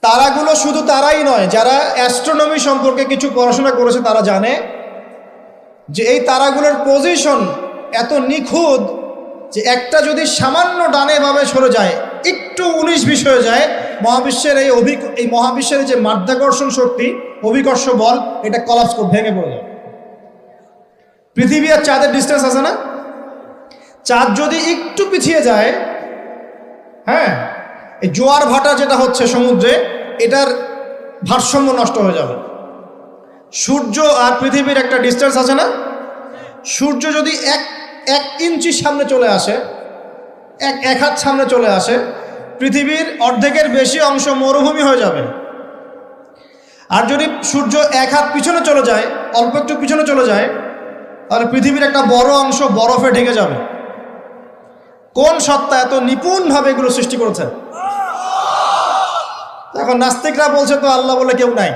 তারাগুলো শুধু তারাই নয়, যারা অ্যাস্ট্রোনমি সম্পর্কে কিছু পড়াশোনা করেছে তারা জানে যে এই তারাগুলোর পজিশন এত নিখুঁত যে একটা যদি সামান্য ডানে বামে সরে যায়, একটু 19-20 হয়ে যায়, মহাবিশ্বের এই মহাবিশ্বের যে মাধ্যাকর্ষণ শক্তি, অভিকর্ষ বল, এটা কলাপস করে ভেঙে পড়ে যায়। পৃথিবী আর চাঁদের ডিস্টেন্স আছে না? চাঁদ যদি একটু পিছিয়ে যায়, হ্যাঁ, এই জোয়ার ভাটা যেটা হচ্ছে সমুদ্রে, এটার ভারসাম্য নষ্ট হয়ে যাবে। সূর্য আর পৃথিবীর একটা ডিস্টেন্স আছে না? সূর্য যদি এক ইঞ্চি সামনে চলে আসে, এক হাত সামনে চলে আসে, পৃথিবীর অর্ধেকের বেশি অংশ মরুভূমি হয়ে যাবে। আর যদি সূর্য এক হাত পিছনে চলে যায়, অল্প একটু পিছনে চলে যায়, তাহলে পৃথিবীর একটা বড় অংশ বরফে ঢেকে যাবে। কোন সত্তা এত নিপুণভাবে এগুলো সৃষ্টি করেছেন? এখন নাস্তিকরা বলছে তো আল্লাহ বলে কেউ নাই।